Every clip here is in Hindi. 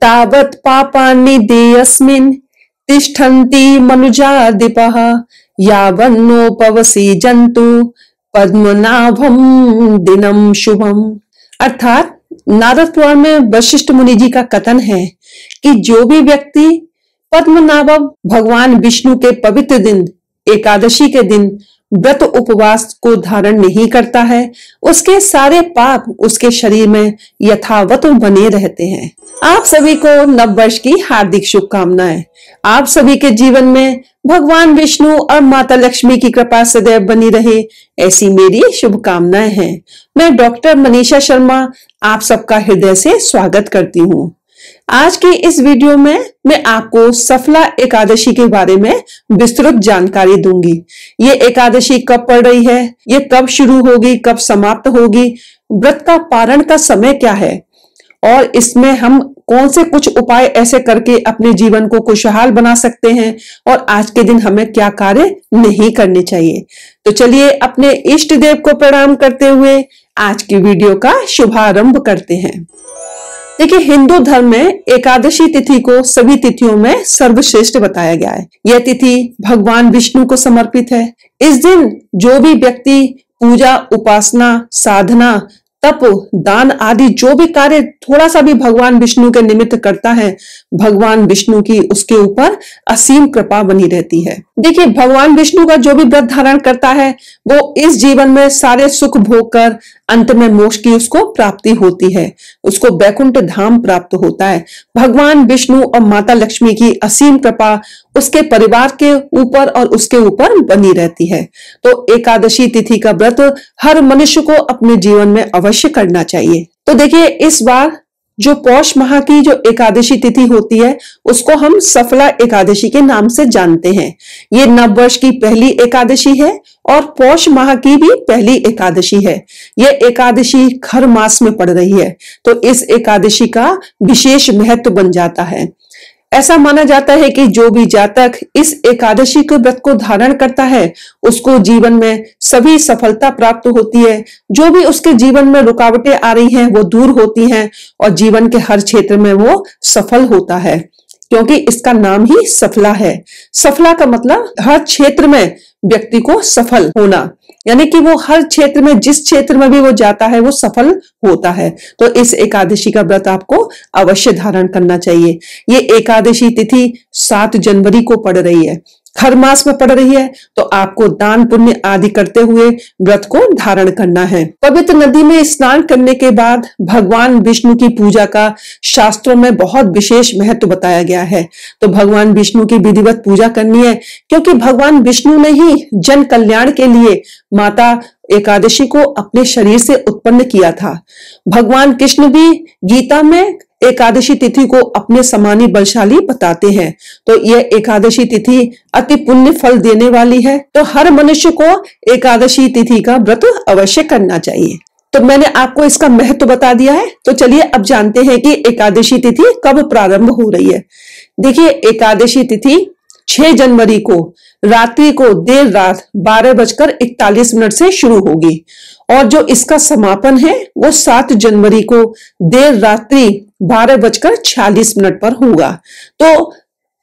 तावत् पापानि देयस्मिन् तिष्ठन्ति मनुजादिपः यावन्नोपवसी जंतु पद्मनाभम दिनम शुभम। अर्थात नारद पुराण में वशिष्ठ मुनि जी का कथन है कि जो भी व्यक्ति पद्मनाभ भगवान विष्णु के पवित्र दिन एकादशी के दिन व्रत उपवास को धारण नहीं करता है, उसके सारे पाप उसके शरीर में यथावत बने रहते हैं। आप सभी को नव वर्ष की हार्दिक शुभकामनाएं। आप सभी के जीवन में भगवान विष्णु और माता लक्ष्मी की कृपा सदैव बनी रहे, ऐसी मेरी शुभकामनाएं हैं। मैं डॉक्टर मनीषा शर्मा आप सबका हृदय से स्वागत करती हूँ। आज की इस वीडियो में मैं आपको सफला एकादशी के बारे में विस्तृत जानकारी दूंगी। ये एकादशी कब पड़ रही है, ये कब शुरू होगी, कब समाप्त होगी, व्रत का पारण का समय क्या है और इसमें हम कौन से कुछ उपाय ऐसे करके अपने जीवन को खुशहाल बना सकते हैं और आज के दिन हमें क्या कार्य नहीं करने चाहिए। तो चलिए अपने इष्ट देव को प्रणाम करते हुए आज की वीडियो का शुभारंभ करते हैं। देखिए, हिंदू धर्म में एकादशी तिथि को सभी तिथियों में सर्वश्रेष्ठ बताया गया है। यह तिथि भगवान विष्णु को समर्पित है। इस दिन जो भी व्यक्ति पूजा, उपासना, साधना, तप, दान आदि जो भी कार्य थोड़ा सा भी भगवान विष्णु के निमित्त करता है, भगवान विष्णु की उसके ऊपर असीम कृपा बनी रहती है। देखिए, भगवान विष्णु का जो भी व्रत धारण करता है वो इस जीवन में सारे सुख भोग कर अंत में मोक्ष की उसको प्राप्ति होती है, उसको वैकुंठ धाम प्राप्त होता है। भगवान विष्णु और माता लक्ष्मी की असीम कृपा उसके परिवार के ऊपर और उसके ऊपर बनी रहती है। तो एकादशी तिथि का व्रत हर मनुष्य को अपने जीवन में अवश्य करना चाहिए। तो देखिए, इस बार जो पौष माह की जो एकादशी तिथि होती है उसको हम सफला एकादशी के नाम से जानते हैं। ये नव वर्ष की पहली एकादशी है और पौष माह की भी पहली एकादशी है। यह एकादशी खर मास में पड़ रही है, तो इस एकादशी का विशेष महत्व बन जाता है। ऐसा माना जाता है कि जो भी जातक इस एकादशी के व्रत को धारण करता है उसको जीवन में सभी सफलता प्राप्त होती है। जो भी उसके जीवन में रुकावटें आ रही हैं वो दूर होती हैं और जीवन के हर क्षेत्र में वो सफल होता है, क्योंकि इसका नाम ही सफला है। सफला का मतलब हर क्षेत्र में व्यक्ति को सफल होना, यानी कि वो हर क्षेत्र में जिस क्षेत्र में भी वो जाता है वो सफल होता है। तो इस एकादशी का व्रत आपको अवश्य धारण करना चाहिए। ये एकादशी तिथि 7 जनवरी को पड़ रही है, हर मास में पड़ रही है, तो आपको दान पुण्य आदि करते हुए व्रत को धारण करना है। पवित्र नदी में स्नान करने के बाद भगवान विष्णु की पूजा का शास्त्रों में बहुत विशेष महत्व बताया गया है। तो भगवान विष्णु की विधिवत पूजा करनी है, क्योंकि भगवान विष्णु ने ही जन कल्याण के लिए माता एकादशी को अपने शरीर से उत्पन्न किया था। भगवान कृष्ण भी गीता में एकादशी तिथि को अपने समानी बलशाली बताते हैं। तो यह एकादशी तिथि अति पुण्य फल देने वाली है, तो हर मनुष्य को एकादशी तिथि का व्रत अवश्य करना चाहिए। तो मैंने आपको इसका महत्व बता दिया है। तो चलिए अब जानते हैं कि एकादशी तिथि कब प्रारंभ हो रही है। देखिए, एकादशी तिथि 6 जनवरी को रात्रि को देर रात 12:41 से शुरू होगी और जो इसका समापन है वो 7 जनवरी को देर रात्रि 12:46 पर होगा। तो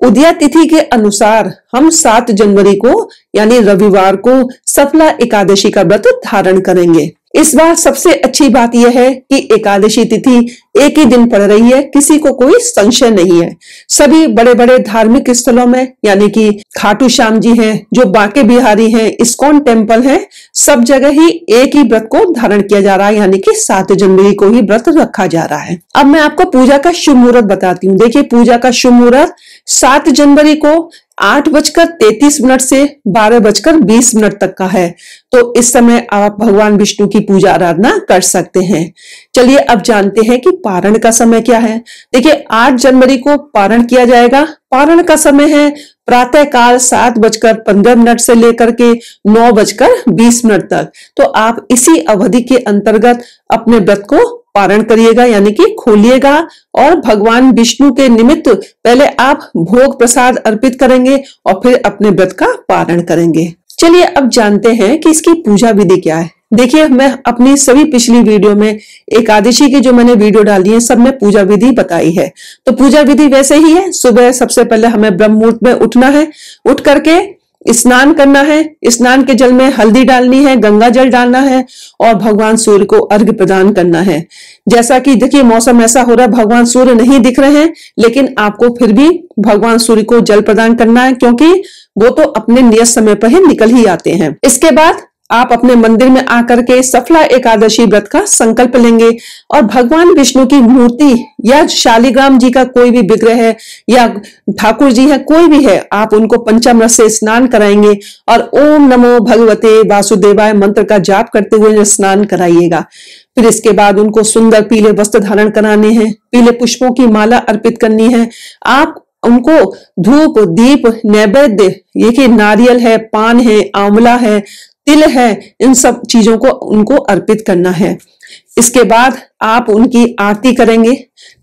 उदया तिथि के अनुसार हम 7 जनवरी को यानी रविवार को सफला एकादशी का व्रत धारण करेंगे। इस बार सबसे अच्छी बात यह है कि एकादशी तिथि एक ही दिन पड़ रही है, किसी को कोई संशय नहीं है। सभी बड़े बड़े धार्मिक स्थलों में, यानी कि खाटू श्याम जी हैं, जो बांके बिहारी हैं, इस्कॉन टेम्पल है, सब जगह ही एक ही व्रत को धारण किया जा रहा है, यानी कि 7 जनवरी को ही व्रत रखा जा रहा है। अब मैं आपको पूजा का शुभ मुहूर्त बताती हूँ। देखिए, पूजा का शुभ मुहूर्त 7 जनवरी को 8:33 से 12:20 तक का है। तो इस समय आप भगवान विष्णु की पूजा आराधना कर सकते हैं। चलिए अब जानते हैं कि पारण का समय क्या है। देखिए, 8 जनवरी को पारण किया जाएगा। पारण का समय है प्रातः काल 7:15 से लेकर के 9:20 तक। तो आप इसी अवधि के अंतर्गत अपने व्रत को पारण करिएगा, यानी कि खोलिएगा और भगवान विष्णु के निमित्त पहले आप भोग प्रसाद अर्पित करेंगे और फिर अपने व्रत का पारण करेंगे। चलिए अब जानते हैं कि इसकी पूजा विधि क्या है। देखिए, मैं अपनी सभी पिछली वीडियो में एकादशी की जो मैंने वीडियो डाली है सब में पूजा विधि बताई है। तो पूजा विधि वैसे ही है। सुबह सबसे पहले हमें ब्रह्म मुहूर्त में उठना है, उठ करके स्नान करना है। स्नान के जल में हल्दी डालनी है, गंगा जल डालना है और भगवान सूर्य को अर्घ्य प्रदान करना है। जैसा कि देखिए मौसम ऐसा हो रहा है, भगवान सूर्य नहीं दिख रहे हैं, लेकिन आपको फिर भी भगवान सूर्य को जल प्रदान करना है, क्योंकि वो तो अपने नियत समय पर ही निकल ही आते हैं। इसके बाद आप अपने मंदिर में आकर के सफला एकादशी व्रत का संकल्प लेंगे और भगवान विष्णु की मूर्ति या शालिग्राम जी का कोई भी विग्रह है या ठाकुर जी है, कोई भी है, आप उनको पंचामृत से स्नान कराएंगे और ओम नमो भगवते वासुदेवाय मंत्र का जाप करते हुए स्नान कराइएगा। फिर इसके बाद उनको सुंदर पीले वस्त्र धारण कराने हैं, पीले पुष्पों की माला अर्पित करनी है। आप उनको धूप, दीप, नैवेद्य, ये कि नारियल है, पान है, आंवला है, तिल है, इन सब चीजों को उनको अर्पित करना है। इसके बाद आप उनकी आरती करेंगे।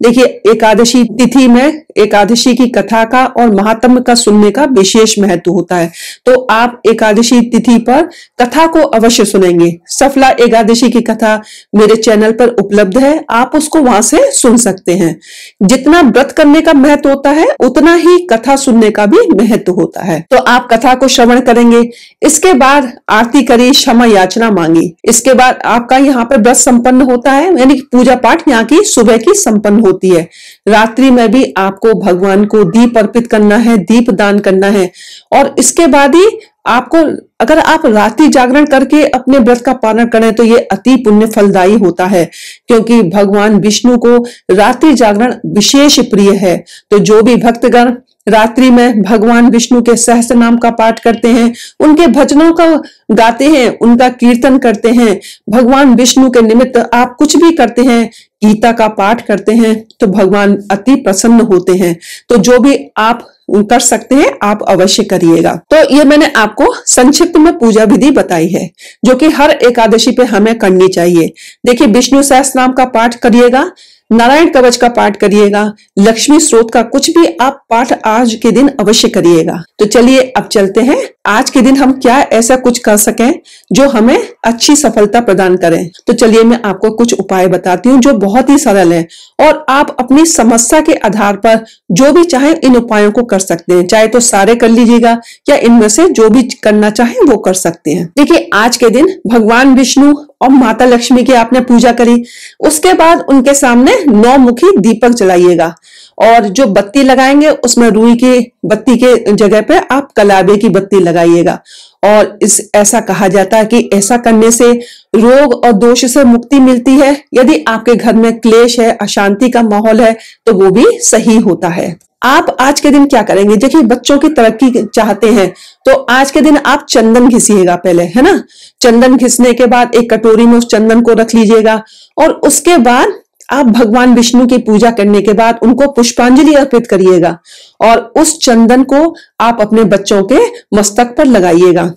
देखिए, एकादशी तिथि में एकादशी की कथा का और महात्म्य का सुनने का विशेष महत्व होता है, तो आप एकादशी तिथि पर कथा को अवश्य सुनेंगे। सफला एकादशी की कथा मेरे चैनल पर उपलब्ध है, आप उसको वहां से सुन सकते हैं। जितना व्रत करने का महत्व होता है उतना ही कथा सुनने का भी महत्व होता है, तो आप कथा को श्रवण करेंगे। इसके बाद आरती करी, क्षमा याचना मांगी। इसके बाद आपका यहाँ पर व्रत संपन्न होता है, यानी कि पूजा पाठ यहाँ की सुबह की संपन्न होती है। रात्रि में भी आपको भगवान को दीप अर्पित करना है, दीप दान करना है। और इसके बाद ही आपको, अगर आप रात्रि जागरण करके अपने व्रत का पालन करें तो ये अति पुण्य फलदायी होता है, क्योंकि भगवान विष्णु को रात्रि जागरण विशेष प्रिय है। तो जो भी भक्तगण रात्रि में भगवान विष्णु के सहस्त्र नाम का पाठ करते हैं, उनके भजनों का गाते हैं, उनका कीर्तन करते हैं, भगवान विष्णु के निमित्त आप कुछ भी करते हैं, गीता का पाठ करते हैं, तो भगवान अति प्रसन्न होते हैं। तो जो भी आप कर सकते हैं आप अवश्य करिएगा। तो ये मैंने आपको संक्षिप्त में पूजा विधि बताई है, जो कि हर एकादशी पे हमें करनी चाहिए। देखिए, विष्णु सहस्त्र नाम का पाठ करिएगा, नारायण कवच का पाठ करिएगा, लक्ष्मी स्रोत का कुछ भी आप पाठ आज के दिन अवश्य करिएगा। तो चलिए अब चलते हैं, आज के दिन हम क्या ऐसा कुछ कर सकें जो हमें अच्छी सफलता प्रदान करें। तो चलिए मैं आपको कुछ उपाय बताती हूँ जो बहुत ही सरल है, और आप अपनी समस्या के आधार पर जो भी चाहे इन उपायों को कर सकते हैं। चाहे तो सारे कर लीजिएगा या इनमें से जो भी करना चाहे वो कर सकते हैं। देखिए, आज के दिन भगवान विष्णु और माता लक्ष्मी की आपने पूजा करी, उसके बाद उनके सामने 9 मुखी दीपक जलाइएगा और जो बत्ती लगाएंगे उसमें रुई की बत्ती के जगह पे आप कलाबे की बत्ती लगाइएगा। और ऐसा कहा जाता है कि ऐसा करने से रोग और दोष से मुक्ति मिलती है। यदि आपके घर में क्लेश है, अशांति का माहौल है, तो वो भी सही होता है। आप आज के दिन क्या करेंगे? देखिए, बच्चों की तरक्की चाहते हैं तो आज के दिन आप चंदन घिसिएगा पहले, है ना। चंदन घिसने के बाद एक कटोरी में उस चंदन को रख लीजिएगा और उसके बाद आप भगवान विष्णु की पूजा करने के बाद उनको पुष्पांजलि अर्पित करिएगा और उस चंदन को आप अपने बच्चों के मस्तक पर लगाइएगा।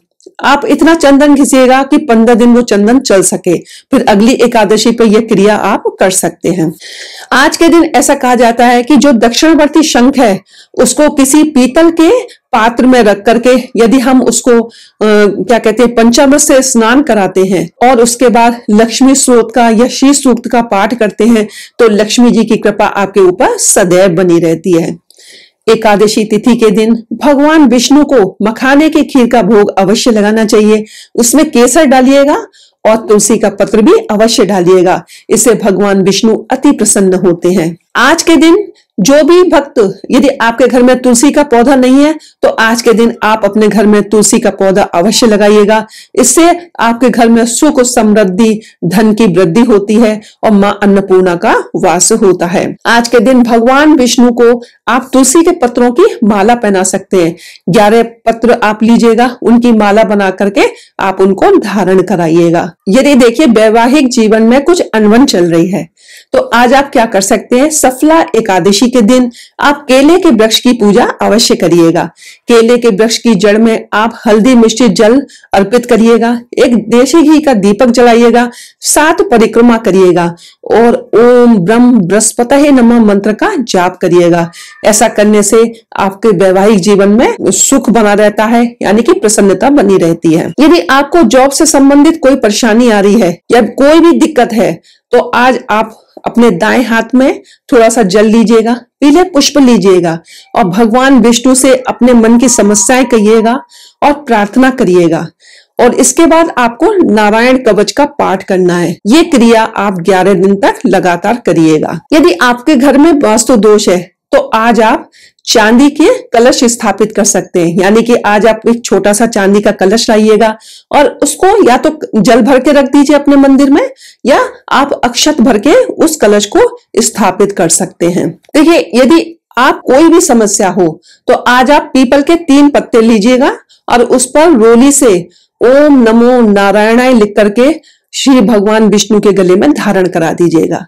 आप इतना चंदन घिसिएगा कि 15 दिन वो चंदन चल सके, फिर अगली एकादशी पे यह क्रिया आप कर सकते हैं। आज के दिन ऐसा कहा जाता है कि जो दक्षिणवर्ती शंख है उसको किसी पीतल के पात्र में रख करके यदि हम उसको क्या कहते हैं पंचामृत से स्नान कराते हैं और उसके बाद लक्ष्मी स्रोत का या श्री सूक्त का पाठ करते हैं तो लक्ष्मी जी की कृपा आपके ऊपर सदैव बनी रहती है। एकादशी तिथि के दिन भगवान विष्णु को मखाने की खीर का भोग अवश्य लगाना चाहिए। उसमें केसर डालिएगा और तुलसी का पत्र भी अवश्य डालिएगा, इससे भगवान विष्णु अति प्रसन्न होते हैं। आज के दिन जो भी भक्त, यदि आपके घर में तुलसी का पौधा नहीं है तो आज के दिन आप अपने घर में तुलसी का पौधा अवश्य लगाइएगा। इससे आपके घर में सुख, समृद्धि, धन की वृद्धि होती है और मां अन्नपूर्णा का वास होता है। आज के दिन भगवान विष्णु को आप तुलसी के पत्रों की माला पहना सकते हैं। 11 पत्र आप लीजिएगा, उनकी माला बना करके आप उनको धारण कराइएगा। यदि देखिए वैवाहिक जीवन में कुछ अनबन चल रही है तो आज आप क्या कर सकते हैं, सफला एकादशी के दिन आप केले के वृक्ष की पूजा अवश्य करिएगा। केले के वृक्ष की जड़ में आप हल्दी मिश्रित जल अर्पित करिएगा, एक देशी घी का दीपक जलाइएगा, 7 परिक्रमा करिएगा और ओम ब्रह्म बृहस्पतये नमः मंत्र का जाप करिएगा। ऐसा करने से आपके वैवाहिक जीवन में सुख बना रहता है, यानी कि प्रसन्नता बनी रहती है। यदि आपको जॉब से संबंधित कोई परेशानी आ रही है या कोई भी दिक्कत है, तो आज आप अपने दाएं हाथ में थोड़ा सा जल लीजिएगा, पीले पुष्प लीजिएगा और भगवान विष्णु से अपने मन की समस्याएं कहिएगा और प्रार्थना करिएगा। और इसके बाद आपको नारायण कवच का पाठ करना है। ये क्रिया आप 11 दिन तक लगातार करिएगा। यदि आपके घर में वास्तु दोष है तो आज आप चांदी के कलश स्थापित कर सकते हैं, यानी कि आज आप एक छोटा सा चांदी का कलश लाइएगा और उसको या तो जल भर के रख दीजिए अपने मंदिर में, या आप अक्षत भर के उस कलश को स्थापित कर सकते हैं। देखिए, यदि आप कोई भी समस्या हो तो आज आप पीपल के 3 पत्ते लीजिएगा और उस पर रोली से ओम नमो नारायणाय लिख करके श्री भगवान विष्णु के गले में धारण करा दीजिएगा।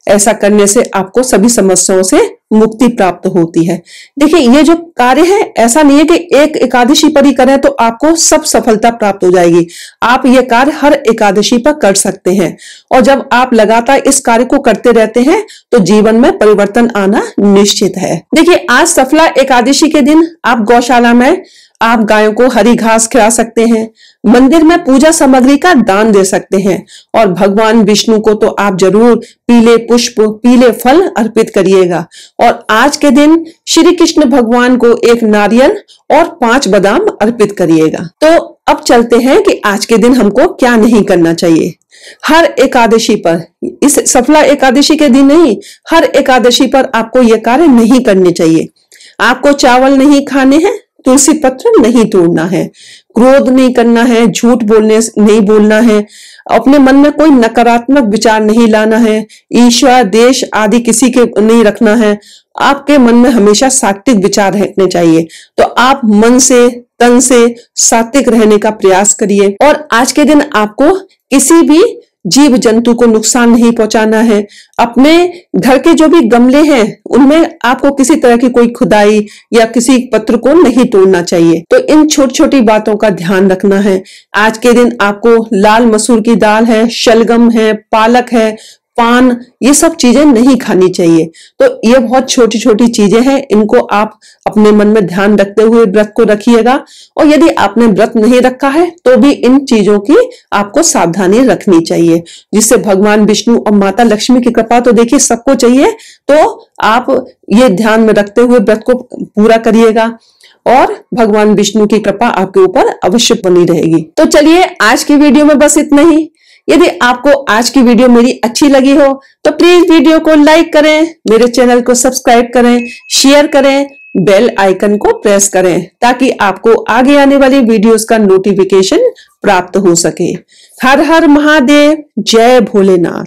ऐसा करने से आपको सभी समस्याओं से मुक्ति प्राप्त होती है। देखिए, ये जो कार्य है, ऐसा नहीं है कि एक एकादशी पर ही करें तो आपको सब सफलता प्राप्त हो जाएगी। आप ये कार्य हर एकादशी पर कर सकते हैं और जब आप लगातार इस कार्य को करते रहते हैं तो जीवन में परिवर्तन आना निश्चित है। देखिए, आज सफला एकादशी के दिन आप गौशाला में आप गायों को हरी घास खिला सकते हैं, मंदिर में पूजा सामग्री का दान दे सकते हैं और भगवान विष्णु को तो आप जरूर पीले पुष्प, पीले फल अर्पित करिएगा। और आज के दिन श्री कृष्ण भगवान को एक नारियल और 5 बादाम अर्पित करिएगा। तो अब चलते हैं कि आज के दिन हमको क्या नहीं करना चाहिए। हर एकादशी पर, इस सफला एकादशी के दिन नहीं, हर एकादशी पर आपको यह कार्य नहीं करने चाहिए। आपको चावल नहीं खाने हैं, तुलसी पत्र नहीं तोड़ना है, क्रोध नहीं करना है, झूठ नहीं बोलना है, अपने मन में कोई नकारात्मक विचार नहीं लाना है, ईर्ष्या देश आदि किसी के नहीं रखना है। आपके मन में हमेशा सात्विक विचार रहने चाहिए। तो आप मन से तन से सात्विक रहने का प्रयास करिए। और आज के दिन आपको किसी भी जीव जंतु को नुकसान नहीं पहुंचाना है। अपने घर के जो भी गमले हैं उनमें आपको किसी तरह की कोई खुदाई या किसी पत्र को नहीं तोड़ना चाहिए। तो इन छोटी छोटी बातों का ध्यान रखना है। आज के दिन आपको लाल मसूर की दाल है, शलगम है, पालक है, पान, ये सब चीजें नहीं खानी चाहिए। तो ये बहुत छोटी छोटी चीजें हैं, इनको आप अपने मन में ध्यान रखते हुए व्रत को रखिएगा। और यदि आपने व्रत नहीं रखा है तो भी इन चीजों की आपको सावधानी रखनी चाहिए, जिससे भगवान विष्णु और माता लक्ष्मी की कृपा तो देखिए सबको चाहिए। तो आप ये ध्यान में रखते हुए व्रत को पूरा करिएगा और भगवान विष्णु की कृपा आपके ऊपर अवश्य बनी रहेगी। तो चलिए, आज की वीडियो में बस इतना ही। यदि आपको आज की वीडियो मेरी अच्छी लगी हो तो प्लीज वीडियो को लाइक करें, मेरे चैनल को सब्सक्राइब करें, शेयर करें, बेल आइकन को प्रेस करें ताकि आपको आगे आने वाली वीडियोस का नोटिफिकेशन प्राप्त हो सके। हर हर महादेव, जय भोलेनाथ।